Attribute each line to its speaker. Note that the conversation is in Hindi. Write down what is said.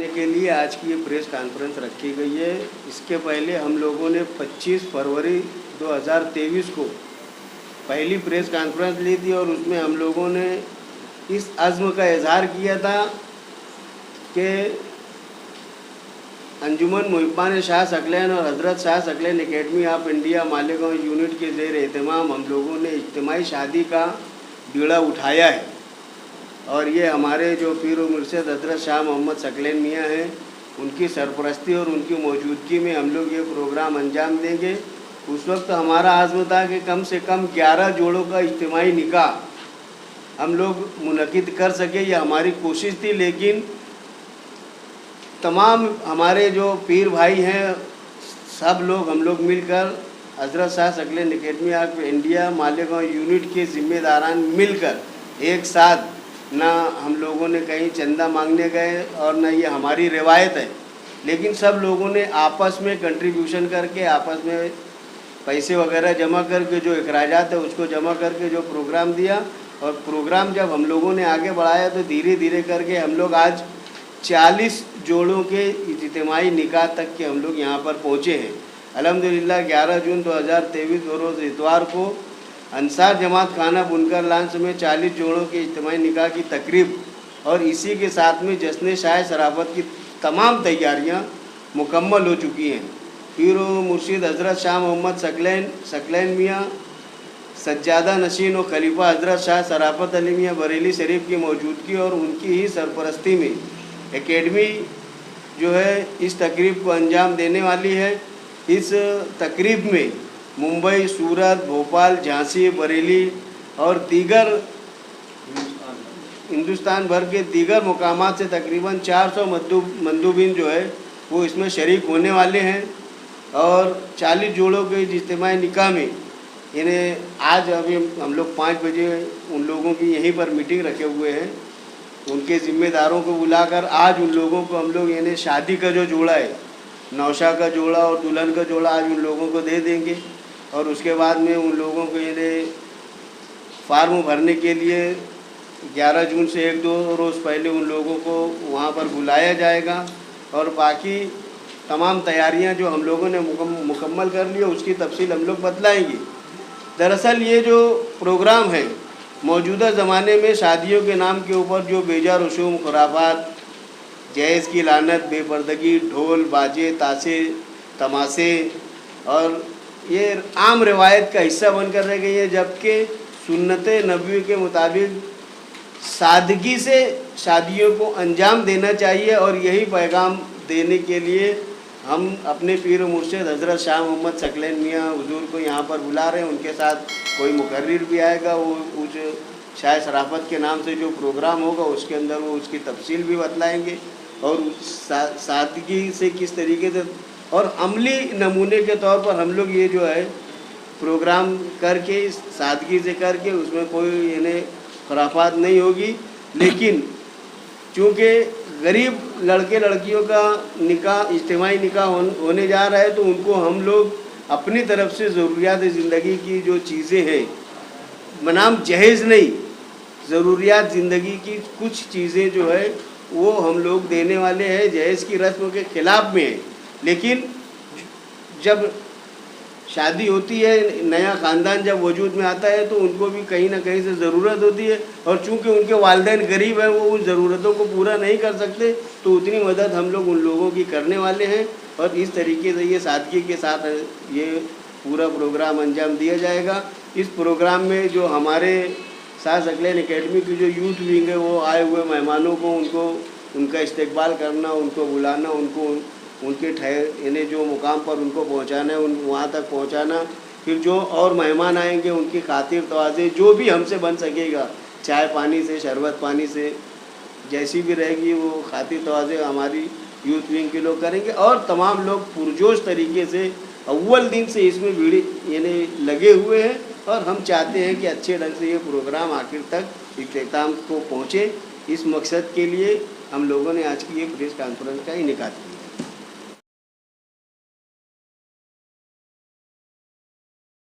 Speaker 1: के लिए आज की ये प्रेस कॉन्फ्रेंस रखी गई है। इसके पहले हम लोगों ने 25 फरवरी 2023 को पहली प्रेस कॉन्फ्रेंस ली थी और उसमें हम लोगों ने इस अज़्म का इजहार किया था कि अंजुमन मुहिब्बान शाह सकलैन और हज़रत Shah Saqlain academy of India Malegaon unit के ज़ेर एहतमाम हम लोगों ने इज्तिमाई शादी का बीड़ा उठाया है और ये हमारे जो पीर व मुर्शिद हज़रत शाह मोहम्मद सकलैन मियाँ हैं, उनकी सरपरस्ती और उनकी मौजूदगी में हम लोग ये प्रोग्राम अंजाम देंगे। उस वक्त हमारा आज़्म था कि कम से कम 11 जोड़ों का इज्तिमाई निकाह हम लोग मुनक़िद कर सके, ये हमारी कोशिश थी। लेकिन तमाम हमारे जो पीर भाई हैं, सब लोग हम लोग मिलकर हज़रत Shah Saqlain academy of India Malegaon unit के ज़िम्मेदारान मिलकर एक साथ, ना हम लोगों ने कहीं चंदा मांगने गए और ना ये हमारी रिवायत है, लेकिन सब लोगों ने आपस में कंट्रीब्यूशन करके, आपस में पैसे वगैरह जमा करके, जो अखराजात है उसको जमा करके जो प्रोग्राम दिया। और प्रोग्राम जब हम लोगों ने आगे बढ़ाया तो धीरे धीरे करके हम लोग आज 40 जोड़ों के इज्तिमाई निकाह तक के हम लोग यहाँ पर पहुँचे हैं। अल्हम्दुलिल्लाह 11 जून 2023 रोज़ इतवार को अंसार जमात खाना बुनकर लॉन्च में 40 जोड़ों के इज्तिमाई निकाह की तकरीब और इसी के साथ में जश्न शाह शराफत की तमाम तैयारियां मुकम्मल हो चुकी हैं। पीर व मुर्शिद हज़रत शाह मोहम्मद सकलैन मियाँ, सज्जादा नशीन व खलीफा हज़रत शाह शराफत अली मियाँ बरेली शरीफ की मौजूदगी और उनकी ही सरपरस्ती में एकेडमी जो है इस तकरीब को अंजाम देने वाली है। इस तकरीब में मुंबई, सूरत, भोपाल, झांसी, बरेली और दीगर हिंदुस्तान भर के दीगर मुकामात से तकरीबन 400 मंदूबीन जो है वो इसमें शरीक होने वाले हैं। और 40 जोड़ों के इज्तिमाई निकाह में इन्हें आज अभी हम लोग 5 बजे उन लोगों की यहीं पर मीटिंग रखे हुए हैं, उनके ज़िम्मेदारों को बुलाकर आज उन लोगों को हम लोग इन्हें शादी का जो जोड़ा है, नौशा का जोड़ा और दुल्हन का जोड़ा आज उन लोगों को दे देंगे। और उसके बाद में उन लोगों को इन्हें फार्म भरने के लिए 11 जून से 1-2 रोज़ पहले उन लोगों को वहाँ पर बुलाया जाएगा और बाकी तमाम तैयारियां जो हम लोगों ने मुकम्मल कर ली है उसकी तफसील हम लोग बतलाएंगे। दरअसल ये जो प्रोग्राम है, मौजूदा ज़माने में शादियों के नाम के ऊपर जो बेजा रसूम, खुराफात, जहेज़ की लानत, बेपर्दगी, ढोल बाजे, ताशे, तमाशे और ये आम रिवायत का हिस्सा बनकर रह गई है, जबकि सुन्नत नबवी के मुताबिक सादगी से शादियों को अंजाम देना चाहिए। और यही पैगाम देने के लिए हम अपने पीर मुर्शिद हज़रत शाह मोहम्मद सकलैन मियाँ हुजूर को यहाँ पर बुला रहे हैं। उनके साथ कोई मुकर्रिर भी आएगा, वो उस शाह शराफत के नाम से जो प्रोग्राम होगा उसके अंदर वो उसकी तफसील भी बतलाएंगे और सादगी से किस तरीके से और अमली नमूने के तौर पर हम लोग ये जो है प्रोग्राम करके सादगी से करके उसमें कोई इन्हें खुराफात नहीं होगी। लेकिन चूँकि गरीब लड़के लड़कियों का निकाह, इज्तिमाई निकाह होने जा रहा है, तो उनको हम लोग अपनी तरफ से ज़रूरियात ज़िंदगी की जो चीज़ें हैं, बनाम जहेज़ नहीं, ज़रूरियात ज़िंदगी की कुछ चीज़ें जो है वो हम लोग देने वाले हैं। जहेज़ की रस्म के ख़िलाफ़ में है, लेकिन जब शादी होती है, नया ख़ानदान जब वजूद में आता है तो उनको भी कहीं ना कहीं से ज़रूरत होती है और चूंकि उनके वालिदैन गरीब हैं, वो उन ज़रूरतों को पूरा नहीं कर सकते, तो उतनी मदद हम लोग उन लोगों की करने वाले हैं। और इस तरीके से ये सादगी के साथ ये पूरा प्रोग्राम अंजाम दिया जाएगा। इस प्रोग्राम में जो हमारे शाह सकलैन एकेडमी की जो यूथ विंग है, वो आए हुए मेहमानों को उनका इस्तकबाल करना, उनको बुलाना, उनको उनके इन्हें जो मुकाम पर उनको पहुंचाना है वहाँ तक पहुंचाना। फिर जो और मेहमान आएंगे उनकी खातिर तवाज़े जो भी हमसे बन सकेगा, चाय पानी से, शरबत पानी से, जैसी भी रहेगी वो खातिर तवाज़े हमारी यूथ विंग के लोग करेंगे। और तमाम लोग पुरजोश तरीके से अव्वल दिन से इसमें यानी लगे हुए हैं और हम चाहते हैं कि अच्छे ढंग से ये प्रोग्राम आखिर तक इख्तिताम को पहुँचे। इस मकसद के लिए हम लोगों ने आज की ये प्रेस कॉन्फ्रेंस का इनेकाद किया।